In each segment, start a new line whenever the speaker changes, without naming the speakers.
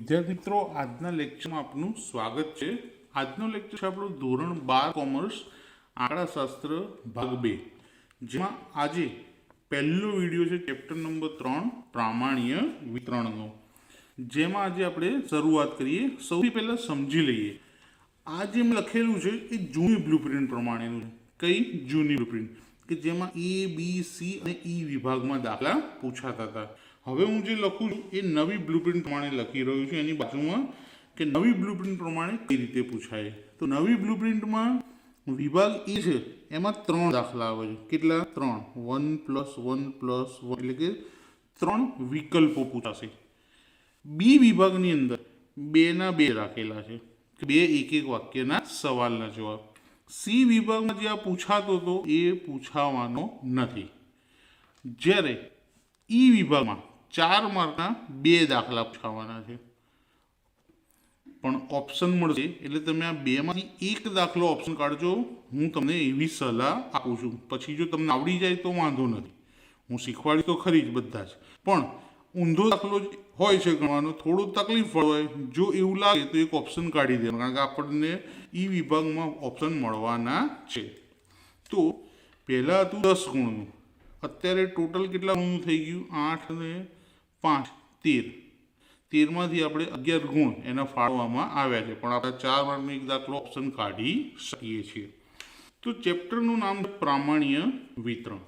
વિદ્યાર્થી મિત્રો, આજના લેક્ચરમાં આપનું સ્વાગત છે। આજનો લેક્ચર છે આપણો ધોરણ 12 કોમર્સ આંકડાશાસ્ત્ર ભાગ 2, જેમાં આજે પહેલો વિડીયો છે ચેપ્ટર નંબર 3 પ્રામાણ્ય વિતરણનો, જેમાં આજે આપણે શરૂઆત કરીએ। સૌથી પહેલાં સમજી લઈએ, આ જે લખેલું છે એ જૂની બ્લુપ્રિન્ટ પ્રમાણેનું છે। કઈ જૂની બ્લુપ્રિન્ટ કે જેમાં A, B, C અને E વિભાગમાં દાખલા પૂછાતા હતા। હવે હું જે લખું છું એ નવી બ્લુપ્રિન્ટ પ્રમાણે લખી રહ્યો છું। એની બાજુમાં કે નવી બ્લુપ્રિન્ટ પ્રમાણે કઈ રીતે પૂછાય, તો નવી બ્લુપ્રિન્ટમાં વિભાગ E છે એમાં 3 દાખલા આવે છે। કેટલા? 3, 1+1+1 એટલે કે 3 વિકલ્પો પૂછાશે। બી વિભાગની અંદર 2 ના 2 રાખેલા છે, 2 એક એક વાક્યના સવાલના જવાબ। સી વિભાગમાં જે આ પૂછાતો હતો એ પૂછાવાનો નથી, જ્યારે ઈ વિભાગમાં 4 માર્કના 2 દાખલા પૂછાવાના છે, પણ ઓપ્શન મળશે એટલે તમે આ 2 માંથી એક દાખલો ઓપ્શન કાઢજો। હું તમને એવી સલાહ આપું છું। પછી જો તમને આવડી જાય તો વાંધો નથી, હું શીખવાડી તો ખરી જ બધા જ, પણ ઊંધો દાખલો હોય છે ગણવાનો, થોડું તકલીફ હોય, જો એવું લાગે તો એક ઓપ્શન કાઢી દેવાનું, કારણ કે આપણને ઈ વિભાગમાં ઓપ્શન મળવાના છે। તો પહેલાં હતું 10 ગુણનું, અત્યારે ટોટલ કેટલા ગુણનું થઈ ગયું? 8 અને 5 13, 13માંથી આપણે 11 ગુણ એના ફાળવામાં આવ્યા છે, પણ આપણે 4 માર્કનો એક દાખલો ઓપ્શન કાઢી શકીએ છીએ। તો ચેપ્ટરનું નામ પ્રામાણ્ય વિતરણ।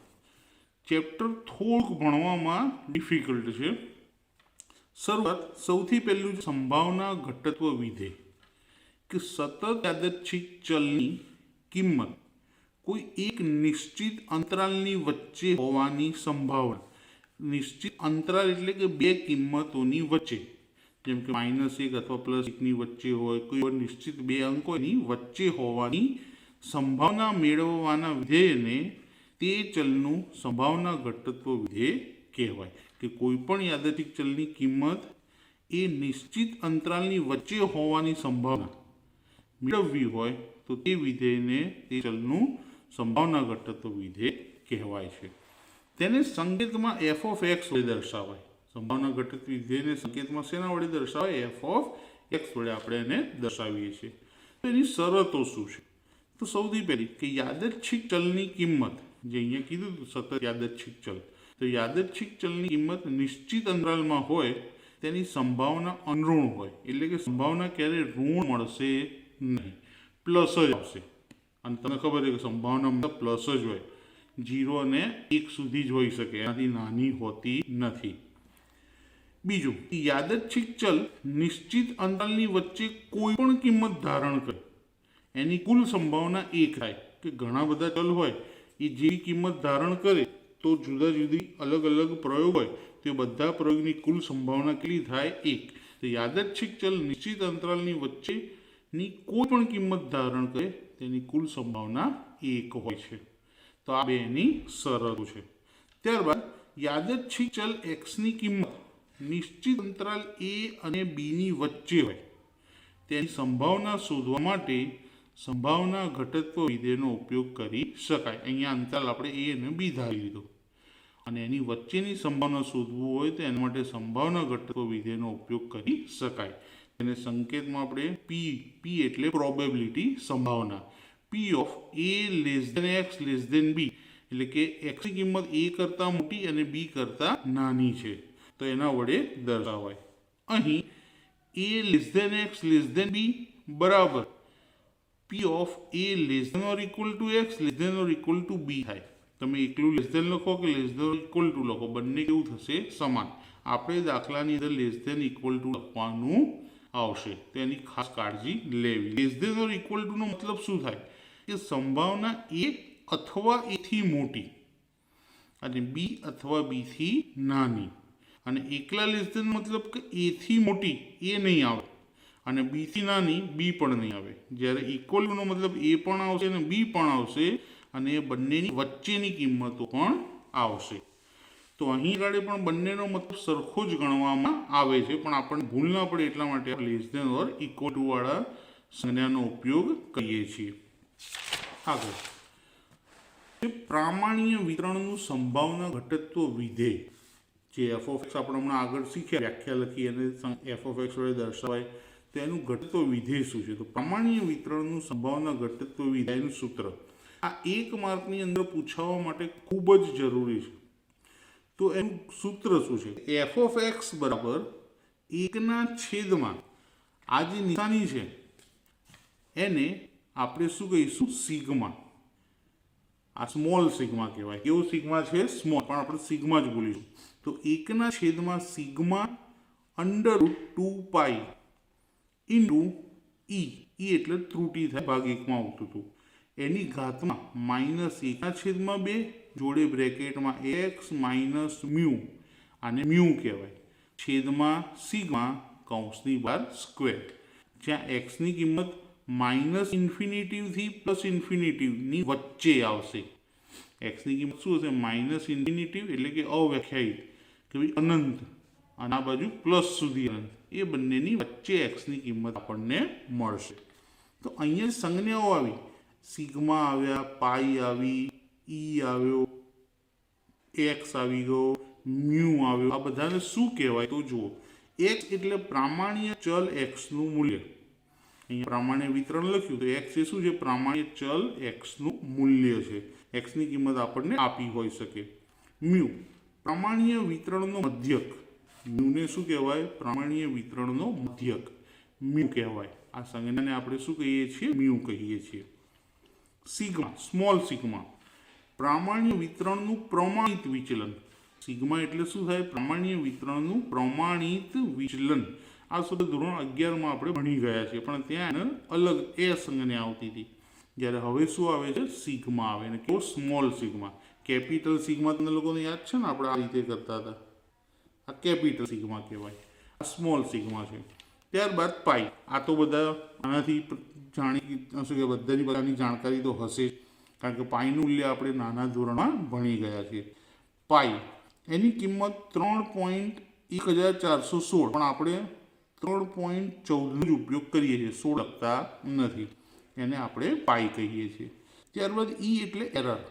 ચેપ્ટર થોડુંક ભણવામાં ડિફિકલ્ટ છે। શરૂઆત સૌથી પહેલું સંભાવના ઘટત્વ વિધેય, કે સતત યાદચ્છિક ચલની કિંમત કોઈ એક નિશ્ચિત અંતરાલની વચ્ચે હોવાની સંભાવના। નિશ્ચિત અંતરાલ એટલે કે 2 કિંમતોની વચ્ચે, જેમ કે -1 અથવા +1ની વચ્ચે હોય, કોઈ નિશ્ચિત 2 અંકોની વચ્ચે હોવાની સંભાવના મેળવવાના વિધેયને તે ચલનું સંભાવના ઘટત્વ વિધેય કહેવાય। કે કોઈ પણ યાદચ્છિક ચલની કિંમત એ નિશ્ચિત અંતરાલની વચ્ચે હોવાની સંભાવના મેળવવી હોય તો તે વિધેયને તે ચલનું સંભાવના ઘટત્વ વિધેય કહેવાય છે। તેને સંકેતમાં f of x વડે દર્શાવાય। સંભાવના ઘટત્વ વિધેયને સંકેતમાં શેના વડે દર્શાવાય? f of x વડે આપણે એને દર્શાવીએ છીએ। તો એની શરતો શું છે? તો સૌથી પહેલી કે યાદચ્છિક ચલની કિંમત, જે અહીંયા કીધું સતત યાદચ્છિક ચલ, તો યાદચ્છિક ચલની કિંમત નિશ્ચિત અંતરાલમાં હોય તેની સંભાવના અનઋણ હોય, એટલે કે સંભાવના ક્યારે ઋણ મળશે નહીં, પ્લસ જ આવશે। અને તમને ખબર છે કે સંભાવના મતલબ પ્લસ જ હોય, 0 અને 1 સુધી જ હોઈ શકે, એનાથી નાની હોતી નથી। બીજું, યાદચ્છિક ચલ નિશ્ચિત અંતરાલની વચ્ચે કોઈ પણ કિંમત ધારણ કરે એની કુલ સંભાવના 1 થાય। કે ઘણા બધા ચલ હોય એ જેવી કિંમત ધારણ કરે તો જુદા જુદી અલગ અલગ પ્રયોગ હોય તો બધા પ્રયોગની કુલ સંભાવના કેટલી થાય? 1। તો યાદચ્છિક ચલ નિશ્ચિત અંતરાલની વચ્ચેની કોઈ પણ કિંમત ધારણ કરે તેની કુલ સંભાવના 1 હોય છે। તો આ બેની શરતો છે। ત્યારબાદ યાદચ્છિક ચલ xની કિંમત નિશ્ચિત અંતરાલ a અને b ની વચ્ચે હોય તેની સંભાવના શોધવા માટે સંભાવના ઘટત્વ વિધેયનો ઉપયોગ કરી શકાય। અહીંયા અંતરાલ આપણે a અને b ધારી લીધો, અને એની વચ્ચેની સંભાવના શોધવું હોય તો એના માટે સંભાવના ઘટત્વ વિધેયનો ઉપયોગ કરી શકાય। એને સંકેતમાં આપણે p એટલે પ્રોબેબિલિટી, સંભાવના, p of a x b, એટલે કે x ની કિંમત a કરતાં મોટી અને b કરતાં નાની છે તો એના વડે દર્શાવાય। અહીં a x b બરાબર p of a x b થાય। તમે એકલું લેસ લખો કે <= લખો, બંને કેવું થશે? સમાન। આપણે દાખલાની અંદર <= લખવાનું આવશે, તો એની ખાસ કાળજી લેવી। <= નો મતલબ શું થાય? કે સંભાવના a અથવા a થી મોટી અને b અથવા b થી નાની, અને એકલા મતલબ કે a થી મોટી એ નહીં આવે અને b થી નાની b પણ નહીં આવે। જ્યારે નો મતલબ a પણ આવશે અને b પણ આવશે, અને એ બંનેની વચ્ચેની કિંમતો પણ આવશે। તો અહીં આગળ પણ બંનેનો મતલબ સરખો જ ગણવામાં આવે છે, પણ આપણને ભૂલ ના પડે એટલા માટે <= વાળા સંજ્ઞાનો ઉપયોગ કરીએ છીએ। આગળ પ્રામાણ્ય વિતરણનું સંભાવના ઘટત્વ વિધેય। જે એફ ઓફ એક્સ આપણે હમણાં આગળ શીખ્યા, વ્યાખ્યા લખી અને એફ ઓફ એક્સ વડે દર્શાવાય, તો એનું ઘટત્વ વિધેય શું છે? તો પ્રામાણ્ય વિતરણનું સંભાવના ઘટત્વ વિધેયનું સૂત્ર આ 1 માર્કની અંદર પૂછાવવા માટે ખૂબ જ જરૂરી છે. તો એનું સૂત્ર શું છે? એફ ઓફ એક્સ બરાબર 1/, આ જે નિશાની છે એને આપણે શું કહીશું? સિગ્મા. આ સ્મોલ સિગ્મા કહેવાય. કેવો સિગ્મા છે? સ્મોલ, પણ આપણે સિગ્મા જ બોલીશું. તો 1/, સિગ્મા √2π ઇન્ટુ ઈ એટલે ત્રુટી થાય, ભાગ 1માં આવતું હતું, એની ઘાતમાં -1/2 જોડે બ્રેકેટમાં x માઇનસ મ્યુ, આને મ્યુ કહેવાય, છેદમાં સિગ્મા કૌંસની બહાર સ્ક્વેર, જ્યાં એક્સની કિંમત -ઇન્ફિનિટીવથી +ઇન્ફિનિટીવની વચ્ચે આવશે. એક્સની કિંમત શું હશે? -ઇન્ફિનિટીવ એટલે કે અવ્યાખ્યાયિત, કે ભાઈ અનંત, અને આ બાજુ પ્લસ સુધી અનંત, એ બંનેની વચ્ચે એક્સની કિંમત આપણને મળશે. તો અહીંયા સંજ્ઞાઓ આવી, સિગ્મા આવ્યા, પાઈ આવી, ઈ આવ્યો, એક્સ આવી ગયો, મ્યુ આવ્યો. આ બધાને શું કહેવાય? તો જુઓ, એક્સ એટલે પ્રામાણ્ય ચલ એક્સનું મૂલ્ય. અહીંયા પ્રામાણ્ય વિતરણ લખ્યું, તો એક્સ એ શું છે? પ્રામાણ્ય ચલ એક્સનું મૂલ્ય છે. એક્સની કિંમત આપણને આપી હોઈ શકે. મ્યુ પ્રામાણ્ય વિતરણનો મધ્યક. મ્યુને શું કહેવાય? પ્રામાણ્ય વિતરણનો મધ્યક મ્યુ કહેવાય. આ સંજ્ઞાને આપણે શું કહીએ છીએ? મ્યુ કહીએ છીએ. સિગ્મા, સ્મોલ સિગ્મા, પ્રામાણ્ય વિતરણનું પ્રમાણિત વિચલન. સિગ્મા એટલે શું થાય? પ્રામાણ્ય વિતરણનું પ્રમાણિત વિચલન. આ શબ્દ ધોરણ 11માં આપણે ભણી ગયા છીએ, પણ ત્યાં અલગ એ સંજ્ઞા આવતી હતી. જ્યારે હવે શું આવે છે? સિગ્મા આવે. અને કેવો? Small sigma. કેપિટલ સિગ્મા તમને લોકોને યાદ છે ને? આપણે આ રીતે કરતા હતા. આ કેપિટલ સિગ્મા કહેવાય. આ સ્મોલ સિગ્મા છે. ત્યારબાદ પાઈ. આ તો બધા આનાથી જાણી હશે કે બધાની બધાની જાણકારી તો હશે, કારણ કે પાઈનું મૂલ્ય આપણે નાના ધોરણમાં ભણી ગયા છીએ. પાઈ એની કિંમત 3.1416, પણ આપણે 3.14 જ ઉપયોગ કરીએ છીએ, 16 લખતા નથી. એને આપણે પાઈ કહીએ છીએ. ત્યારબાદ ઈ એટલે એરર,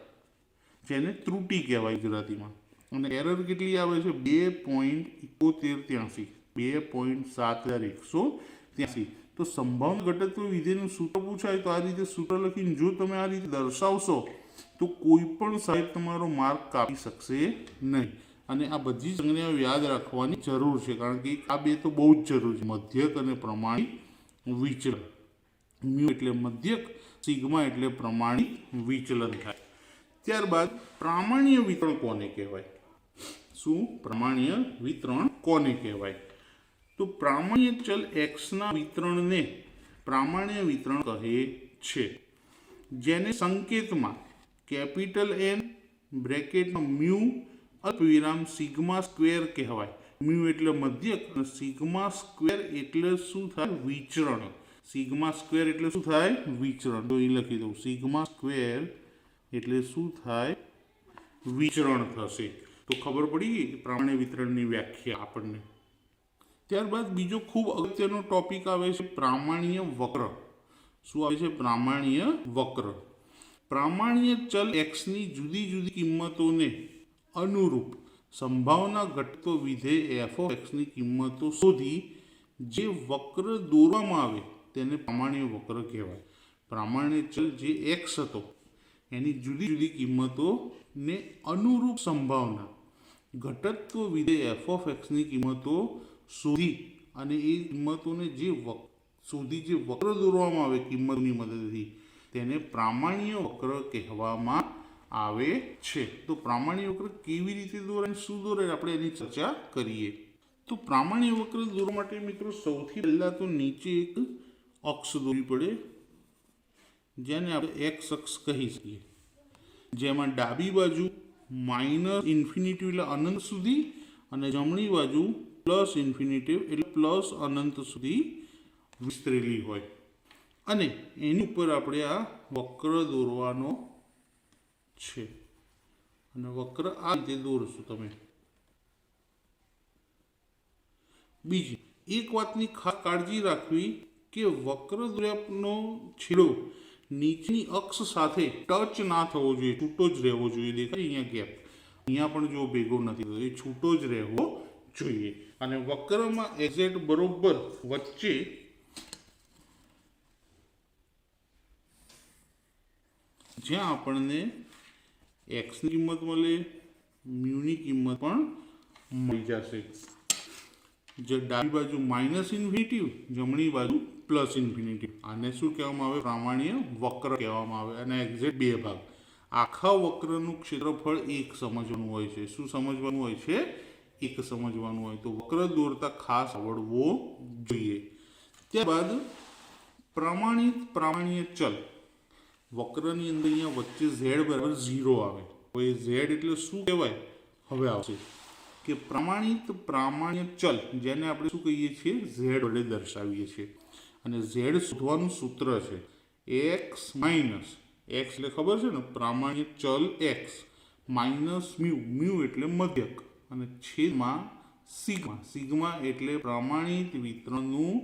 જેને ત્રુટી કહેવાય ગુજરાતીમાં. અને એરર કેટલી આવે છે? 2.7183, 2.7183. તો સંભાવના ઘટત્વ વિધેયનું સૂત્ર પૂછાય તો આ રીતે સૂત્ર લખીને જો તમે આ રીતે દર્શાવશો તો કોઈ પણ સાહેબ તમારો માર્ક કાપી શકશે નહીં. અને આ બધી સંજ્ઞાઓ યાદ રાખવાની જરૂર છે, કારણ કે આ બે તો બહુ જ જરૂરી છે, મધ્યક અને પ્રમાણિત વિચલન. મ્યુ એટલે મધ્યક, સિગ્મા એટલે પ્રમાણિત વિચલન થાય. ત્યારબાદ પ્રામાણ્ય વિતરણ કોને કહેવાય? શું? પ્રામાણ્ય વિતરણ કોને કહેવાય? તો પ્રામાણ્ય ચલ એક્સના વિતરણને પ્રામાણ્ય વિતરણ કહે છે, જેને સંકેતમાં કેપિટલ N બ્રેકેટમાં મ્યુ અલ્પવિરામ સિગ્મા સ્ક્વેર કહેવાય. મ્યુ એટલે મધ્યક અને સિગ્મા સ્ક્વેર એટલે શું થાય? વિચરણ. સિગ્મા સ્ક્વેર એટલે શું થાય? વિચરણ. તો એ લખી દઉં, સિગ્મા સ્ક્વેર એટલે શું થાય? વિચરણ થશે. તો ખબર પડી ગઈ પ્રામાણ્ય વિતરણની વ્યાખ્યા આપણને. ત્યારબાદ બીજો ખૂબ અગત્યનો ટોપિક આવે છે પ્રામાણ્ય વક્ર. શું આવે છે? પ્રામાણ્ય વક્ર. પ્રામાણ્ય ચલ એક્સની જુદી જુદી કિંમતોને અનુરૂપ સંભાવના ઘટત્વ વિધેય એફ ઓફ એક્સની કિંમતો શોધી જે વક્ર દોરવામાં આવે તેને પ્રામાણ્ય વક્ર કહેવાય. પ્રામાણ્ય ચલ જે એક્સ હતો એની જુદી જુદી કિંમતોને અનુરૂપ સંભાવના ઘટત્વ વિધેય એફ ઓફ એક્સની કિંમતો શોધી અને એ કિંમતોને જે વક્ર દોરવામાં આવે કિંમતની મદદથી તેને પ્રામાણ્ય વક્ર કહેવામાં આવે છે. તો પ્રામાણ્ય વક્ર કેવી રીતે દોરાય, શું દોરાય, આપણે એની ચર્ચા કરીએ. તો પ્રામાણ્ય વક્ર દોરવા માટે મિત્રો સૌથી પહેલાં તો નીચે એક અક્ષ દોરવી પડે, જેને આપણે એક્સ અક્ષ કહી શકીએ, જેમાં ડાબી બાજુ -ઇન્ફિનિટી એટલે અનંત સુધી અને જમણી બાજુ +ઇન્ફિનિટી એટલે પ્લસ અનંત સુધી વિસ્તરેલી હોય. અને એની ઉપર આપણે આ વક્ર દોરવાનો છે. અને વક્ર આ રીતે દોરશું તમે. બીજી એક વાતની ખાસ કાળજી રાખવી કે વક્ર દોર્યાનો છેડો નીચેની અક્ષ સાથે ટચ ના થવો જોઈએ, છૂટો જ રહેવો જોઈએ. દેખાય અહીંયા ગેપ. અહીંયા પણ જો ભેગો નથી થતો, એ છૂટો જ રહેવો જોઈએ. અને વક્રમાં એક્ઝેક્ટ બરોબર વચ્ચે જ્યાં આપણને એક્સની કિંમત મળે, મ્યુની કિંમત પણ મળી જશે. જે ડાબી બાજુ માઇનસ ઇન્ફિનિટિવ, જમણી બાજુ પ્લસ ઇન્ફિનિટિવ. આને શું કહેવામાં આવે? પ્રામાણ્ય વક્ર કહેવામાં આવે. અને એક્ઝેક્ટ બે ભાગ. આખા વક્રનું ક્ષેત્રફળ એક સમજવાનું હોય છે. શું સમજવાનું હોય છે? એક સમજવાનું હોય. તો વક્ર દોરતા ખાસ આવડવો જોઈએ. ત્યારબાદ પ્રામાણ્ય ચલ. વક્રની અંદર અહીંયા વચ્ચે z બરાબર 0 આવે. તો એ z એટલે શું કહેવાય? હવે આવશે કે પ્રામાણ્ય ચલ, જેને આપણે શું કહીએ છીએ? z વડે દર્શાવીએ છીએ. અને z શોધવાનું સૂત્ર છે x માઇનસ x એટલે ખબર છે ને, પ્રામાણ્ય ચલ x માઇનસ મ્યુ એટલે મધ્યક, અને છેદમાં સિગ્મા એટલે પ્રમાણિત વિતરણનું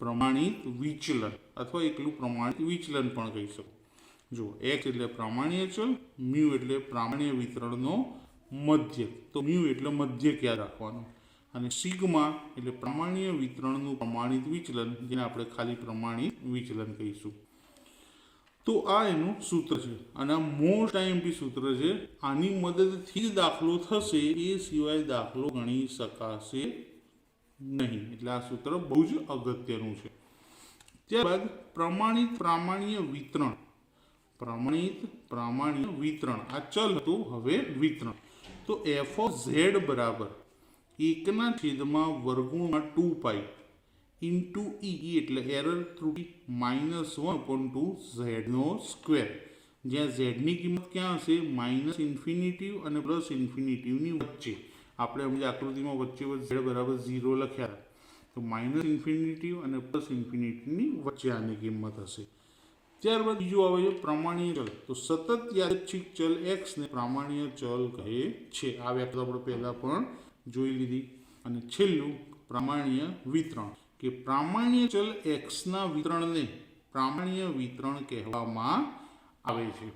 પ્રમાણિત વિચલન, અથવા એકલું પ્રમાણિત વિચલન પણ કહી શકો. જો x એટલે પ્રામાણ્ય ચલ, મ્યુ એટલે પ્રામાણ્ય વિતરણનો મધ્યક. તો મ્યુ એટલે મધ્યક યાદ રાખવાનું. અને સિગ્મા એટલે પ્રામાણ્ય વિતરણનું પ્રમાણિત વિચલન, જેને આપણે ખાલી પ્રમાણિત વિચલન કહીશું. તો આ એનું સૂત્ર છે. અને આ મોસ્ટ આઈએમપી સૂત્ર છે. આની મદદથી જ દાખલો થશે, એ સિવાય દાખલો ગણી શકાશે નહીં. એટલે આ સૂત્ર બહુ જ અગત્યનું છે. ત્યારબાદ પ્રામાણ્ય વિતરણ. આ ચલ હતું, હવે વિતરણ. તો f ઓફ z બરાબર 1/2 પાઈ ઇન્ટુ e એટલે એરર ત્રુટી -1/2 z નો સ્ક્વેર. જ્યાં z ની કિંમત ક્યાં હશે? માઇનસ ઇન્ફિનિટિવ અને પ્લસ ઇન્ફિનિટિવની વચ્ચે. આપણે હમણાં આકૃતિમાં વચ્ચે z બરાબર 0 લખ્યા. તો માઇનસ ઇન્ફિનિટિવ અને પ્લસ ઇન્ફિનિટીની વચ્ચે આની કિંમત હશે. ત્યારબાદ બીજું આવે છે પ્રામાણ્ય ચલ. તો સતત યાદચ્છિક ચલ x ને પ્રામાણ્ય ચલ કહે છે. આ વ્યાખ્યા આપણે પહેલા પણ જોઈ લીધી. અને છેલ્લું પ્રામાણ્ય વિતરણ, કે પ્રામાણ્ય ચલ x ના વિતરણને પ્રામાણ્ય વિતરણ કહેવામાં આવે છે.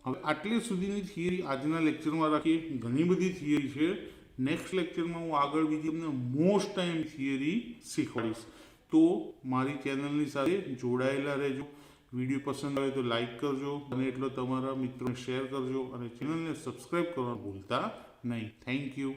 હવે આટલી સુધીની થિયરી આજના લેક્ચરમાં રાખીએ. ઘણી બધી થિયરી છે. નેક્સ્ટ લેક્ચરમાં હું આગળ બીજી તમને મોસ્ટ ટાઈમ થિયરી શીખવાડીશ. તો મારી ચેનલની સાથે જોડાયેલા રહેજો. વિડીયો પસંદ આવે તો લાઈક કરજો, અને એટલો તમારા મિત્રોને શેર કરજો, અને ચેનલને સબસ્ક્રાઈબ કરવાનું ભૂલતા નહીં. Thank you.